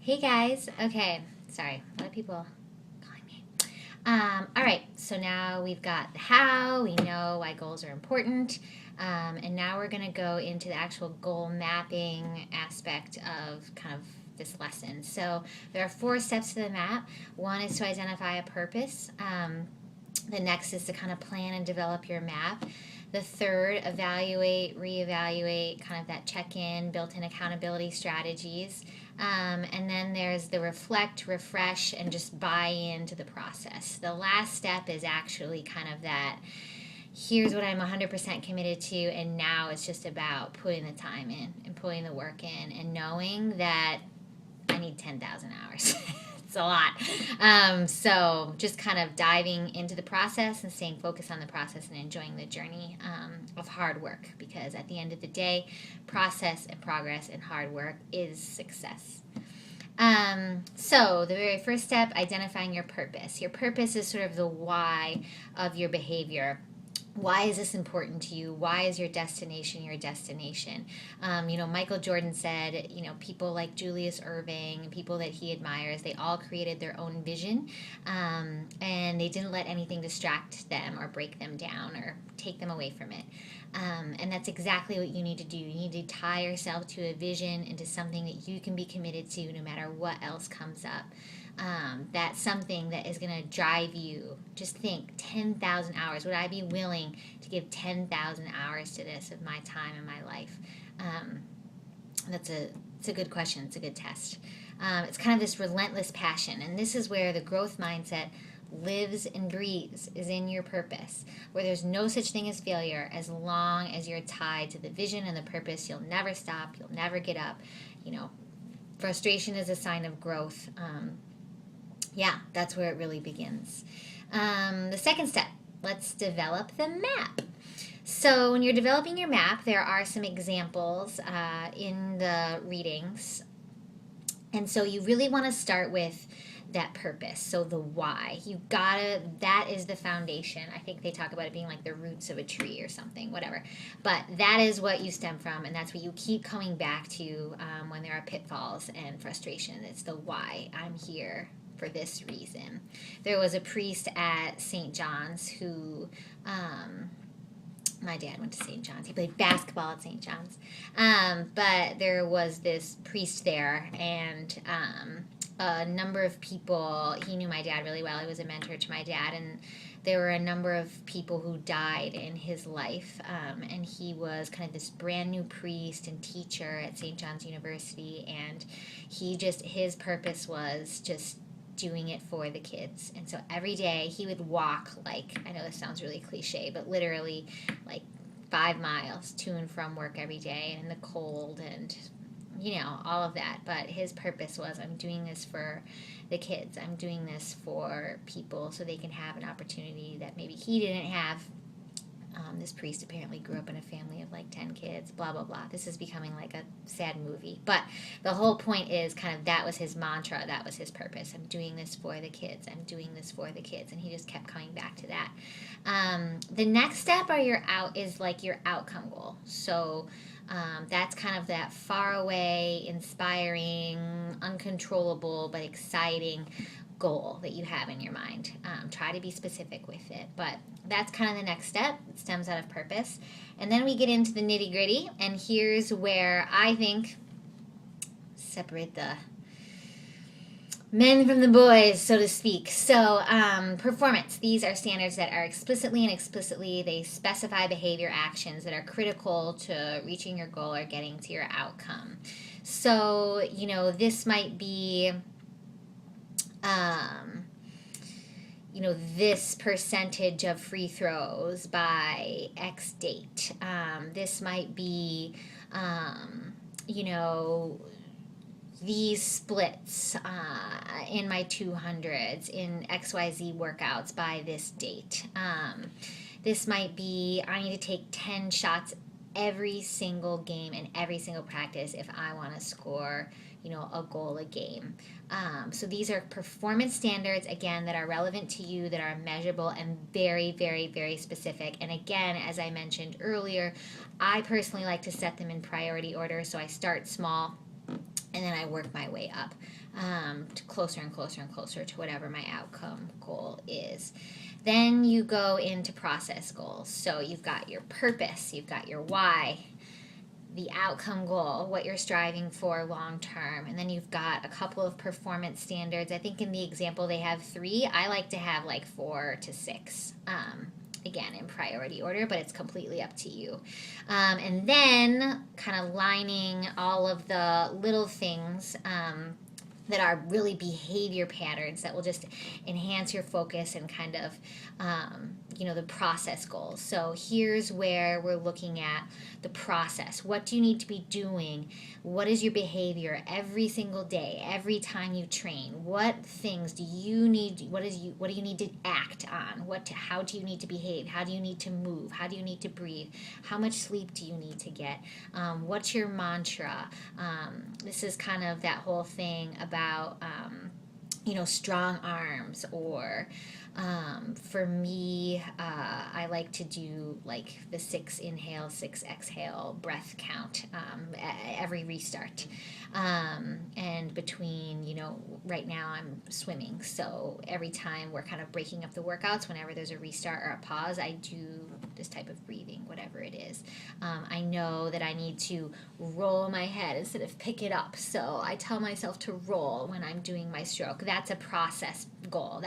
Hey guys. Okay, sorry, a lot of people calling me. All right, so now we've got the how, we know why goals are important, and now we're going to go into the actual goal mapping aspect of kind of this lesson. So there are 4 steps to the map. One is to identify a purpose. The next is to kind of plan and develop your map. The third, evaluate, reevaluate, kind of that check in, built in accountability strategies. And then there's the reflect, refresh, and just buy into the process. The last step is actually kind of that here's what I'm 100% committed to, and now it's just about putting the time in and putting the work in and knowing that I need 10,000 hours. It's a lot. So just kind of diving into the process and staying focused on the process and enjoying the journey of hard work, because at the end of the day, process and progress and hard work is success. So the very first step, identifying your purpose. Your purpose is sort of the why of your behavior. Why is this important to you? Why is your destination your destination? Michael Jordan said, people like Julius Erving, people that he admires, they all created their own vision, and they didn't let anything distract them or break them down or take them away from it. And that's exactly what you need to do. You need to tie yourself to a vision, into something that you can be committed to no matter what else comes up. That's something that is going to drive you. Just think, 10,000 hours. Would I be willing to give 10,000 hours to this of my time and my life? It's a good question. It's a good test. It's kind of this relentless passion. And this is where the growth mindset lives and breathes, is in your purpose, where there's no such thing as failure. As long as you're tied to the vision and the purpose, you'll never stop. You'll never get up. Frustration is a sign of growth. That's where it really begins. The second step, let's develop the map. So when you're developing your map, there are some examples in the readings. And so you really want to start with that purpose. So the why. That is the foundation. I think they talk about it being like the roots of a tree or something, whatever. But that is what you stem from, and that's what you keep coming back to when there are pitfalls and frustration. It's the why. I'm here for this reason. There was a priest at St. John's who, my dad went to St. John's. He played basketball at St. John's. But there was this priest there, and a number of people, he knew my dad really well. He was a mentor to my dad, and there were a number of people who died in his life, and he was kind of this brand new priest and teacher at St. John's University, and his purpose was just doing it for the kids. And so every day he would walk, I know this sounds really cliche, but literally 5 miles to and from work every day in the cold and all of that. But his purpose was, I'm doing this for the kids. I'm doing this for people so they can have an opportunity that maybe he didn't have. This priest apparently grew up in a family of 10 kids, blah, blah, blah. This is becoming like a sad movie. But the whole point is kind of that was his mantra. That was his purpose. I'm doing this for the kids. I'm doing this for the kids. And he just kept coming back to that. The next step is your outcome goal. So that's kind of that far away, inspiring, uncontrollable, but exciting goal that you have in your mind. Try to be specific with it, but that's kind of the next step. It stems out of purpose. And then we get into the nitty gritty, and here's where I think separate the men from the boys, so to speak. So performance. These are standards that are explicitly they specify behavior actions that are critical to reaching your goal or getting to your outcome. So, this might be this percentage of free throws by X date. This might be, these splits in my 200s in XYZ workouts by this date. This might be, I need to take 10 shots every single game and every single practice if I want to score a goal a game. So these are performance standards, again, that are relevant to you, that are measurable and very, very, very specific. And again, as I mentioned earlier, I personally like to set them in priority order. So I start small And then I work my way up to closer and closer and closer to whatever my outcome goal is. Then you go into process goals. So you've got your purpose, you've got your why, the outcome goal, what you're striving for long term, and then you've got a couple of performance standards. I think in the example they have 3. I like to have like 4 to 6. Again, in priority order, but it's completely up to you. And then kind of lining all of the little things that are really behavior patterns that will just enhance your focus and kind of, the process goals. So here's where we're looking at the process. What do you need to be doing? What is your behavior every single day, every time you train? What things do you need? What do you need to act on? How do you need to behave? How do you need to move? How do you need to breathe? How much sleep do you need to get? What's your mantra? This is kind of that whole thing about strong arms, or for me, I like to do like the 6 inhale, 6 exhale breath count every restart. And between, right now I'm swimming, so every time we're kind of breaking up the workouts, whenever there's a restart or a pause, I do this type of breathing, whatever it is. I know that I need to roll my head instead of pick it up, so I tell myself to roll when I'm doing my stroke. That's a process goal.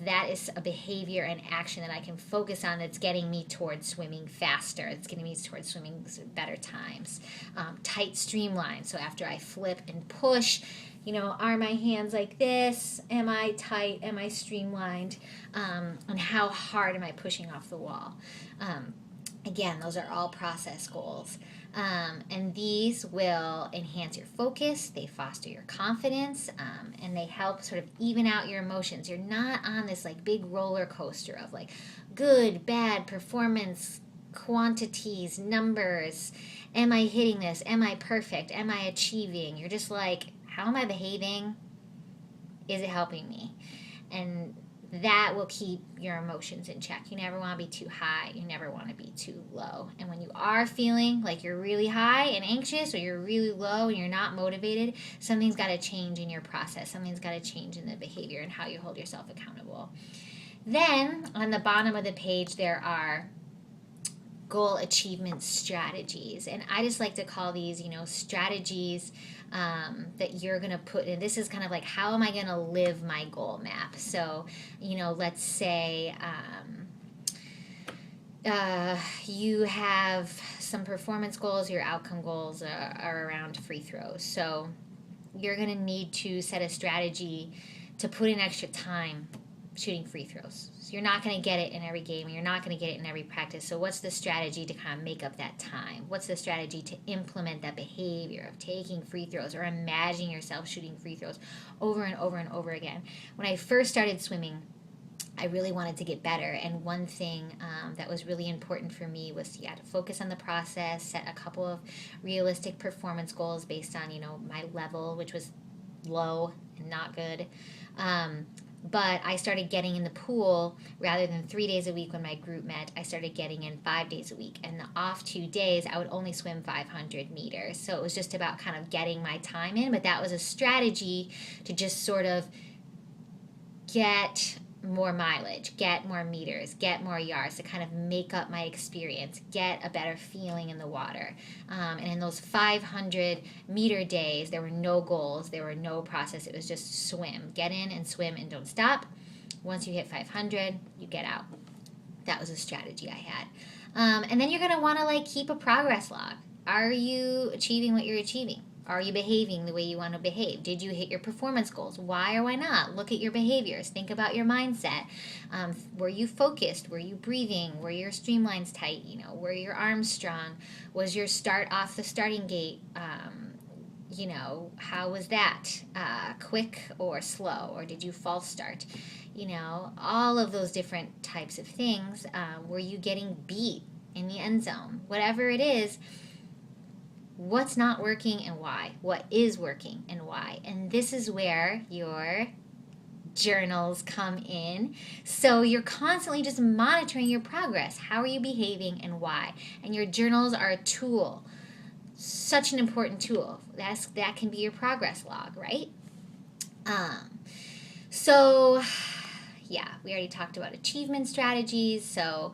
That is a behavior and action that I can focus on that's getting me towards swimming faster. It's getting me towards swimming better times. Tight streamline. So after I flip and push, are my hands like this? Am I tight? Am I streamlined? And how hard am I pushing off the wall? Again, those are all process goals. And these will enhance your focus, they foster your confidence, and they help sort of even out your emotions. You're not on this like big roller coaster of like good, bad, performance, quantities, numbers. Am I hitting this? Am I perfect? Am I achieving? You're just like, how am I behaving? Is it helping me? And that will keep your emotions in check. You never want to be too high. You never want to be too low. And when you are feeling like you're really high and anxious, or you're really low and you're not motivated, something's got to change in your process. Something's got to change in the behavior and how you hold yourself accountable. Then on the bottom of the page, there are goal achievement strategies. And I just like to call these, strategies that you're going to put in. This is kind of like, how am I going to live my goal map? So, let's say you have some performance goals, your outcome goals are around free throws. So you're going to need to set a strategy to put in extra time shooting free throws. So you're not going to get it in every game, and you're not going to get it in every practice. So what's the strategy to kind of make up that time? What's the strategy to implement that behavior of taking free throws or imagining yourself shooting free throws over and over and over again? When I first started swimming, I really wanted to get better, and one thing that was really important for me was to focus on the process, set a couple of realistic performance goals based on my level, which was low and not good. But I started getting in the pool rather than 3 days a week when my group met. I started getting in 5 days a week. And the off 2 days, I would only swim 500 meters. So it was just about kind of getting my time in. But that was a strategy to just sort of get more mileage, get more meters, get more yards, to kind of make up my experience, get a better feeling in the water. And in those 500-meter days, there were no goals, there were no process. It was just swim. Get in and swim and don't stop. Once you hit 500, you get out. That was a strategy I had. And then you're going to want to keep a progress log. Are you achieving what you're achieving? Are you behaving the way you want to behave? Did you hit your performance goals? Why or why not? Look at your behaviors. Think about your mindset. Were you focused? Were you breathing? Were your streamlines tight? Were your arms strong? Was your start off the starting gate? How was that? Quick or slow? Or did you false start? All of those different types of things. Were you getting beat in the end zone? Whatever it is, what's not working and why? What is working and why? And this is where your journals come in. So you're constantly just monitoring your progress. How are you behaving and why? And your journals are a tool such an important tool. That can be your progress log, right? So, yeah, we already talked about achievement strategies. So,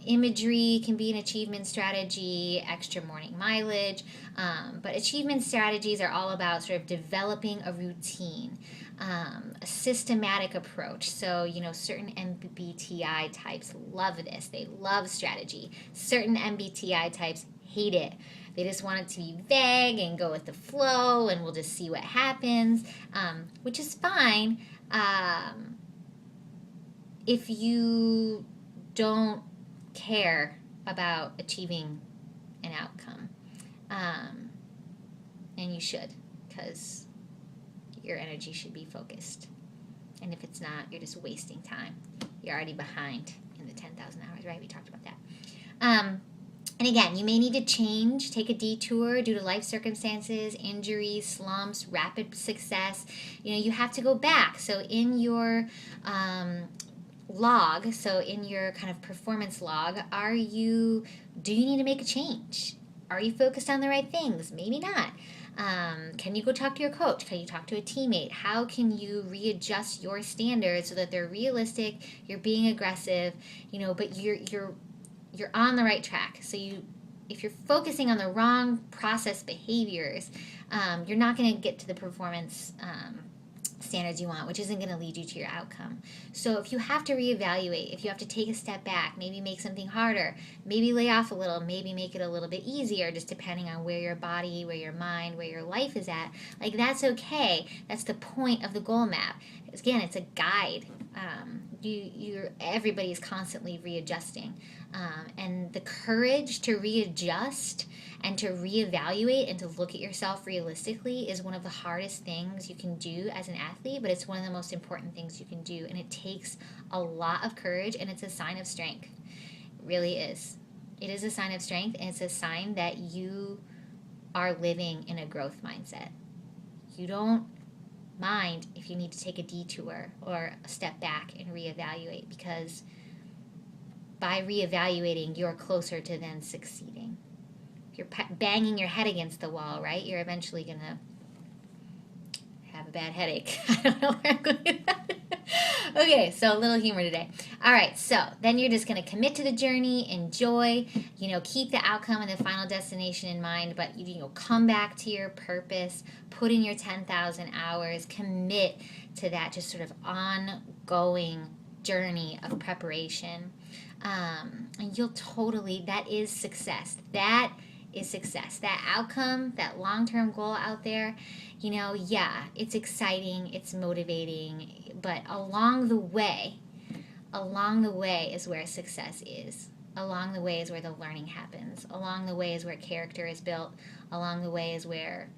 imagery can be an achievement strategy, extra morning mileage. But achievement strategies are all about sort of developing a routine, a systematic approach. So, certain MBTI types love this. They love strategy. Certain MBTI types hate it. They just want it to be vague and go with the flow, and we'll just see what happens, which is fine if you don't care about achieving an outcome. And you should, because your energy should be focused. And if it's not, you're just wasting time. You're already behind in the 10,000 hours, right? We talked about that. And again, you may need to change, take a detour due to life circumstances, injuries, slumps, rapid success. You have to go back. So in your log, so in your kind of performance log, do you need to make a change? Are you focused on the right things? Maybe not. Can you go talk to your coach? Can you talk to a teammate? How can you readjust your standards so that they're realistic? You're being aggressive, but you're on the right track. So if you're focusing on the wrong process behaviors, you're not going to get to the performance standards you want, which isn't going to lead you to your outcome. So if you have to reevaluate, if you have to take a step back, maybe make something harder, maybe lay off a little, maybe make it a little bit easier, just depending on where your body, where your mind, where your life is at, that's okay. That's the point of the goal map. Again, it's a guide. Everybody is constantly readjusting. And the courage to readjust and to reevaluate and to look at yourself realistically is one of the hardest things you can do as an athlete, but it's one of the most important things you can do. And it takes a lot of courage, and it's a sign of strength. It really is. It is a sign of strength, and it's a sign that you are living in a growth mindset. You don't mind if you need to take a detour or a step back and reevaluate, because by reevaluating, you're closer to then succeeding. If you're banging your head against the wall, right, you're eventually going to have a bad headache. I don't know where I'm going with that. Okay, so a little humor today. All right, so then you're just going to commit to the journey, enjoy, keep the outcome and the final destination in mind, but come back to your purpose, put in your 10,000 hours, commit to that just sort of ongoing journey of preparation. And that is success. That is success. That outcome, that long-term goal out there, it's exciting, it's motivating, but along the way is where success is. Along the way is where the learning happens. Along the way is where character is built. Along the way is where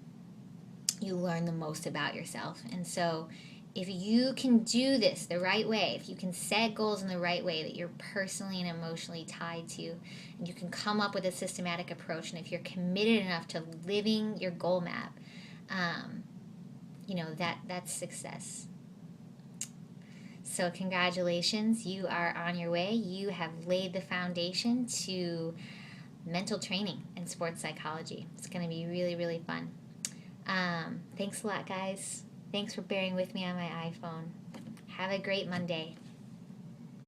you learn the most about yourself. And so if you can do this the right way, if you can set goals in the right way that you're personally and emotionally tied to, and you can come up with a systematic approach, and if you're committed enough to living your goal map, that's success. So congratulations, you are on your way. You have laid the foundation to mental training and sports psychology. It's going to be really, really fun. Thanks a lot, guys. Thanks for bearing with me on my iPhone. Have a great Monday.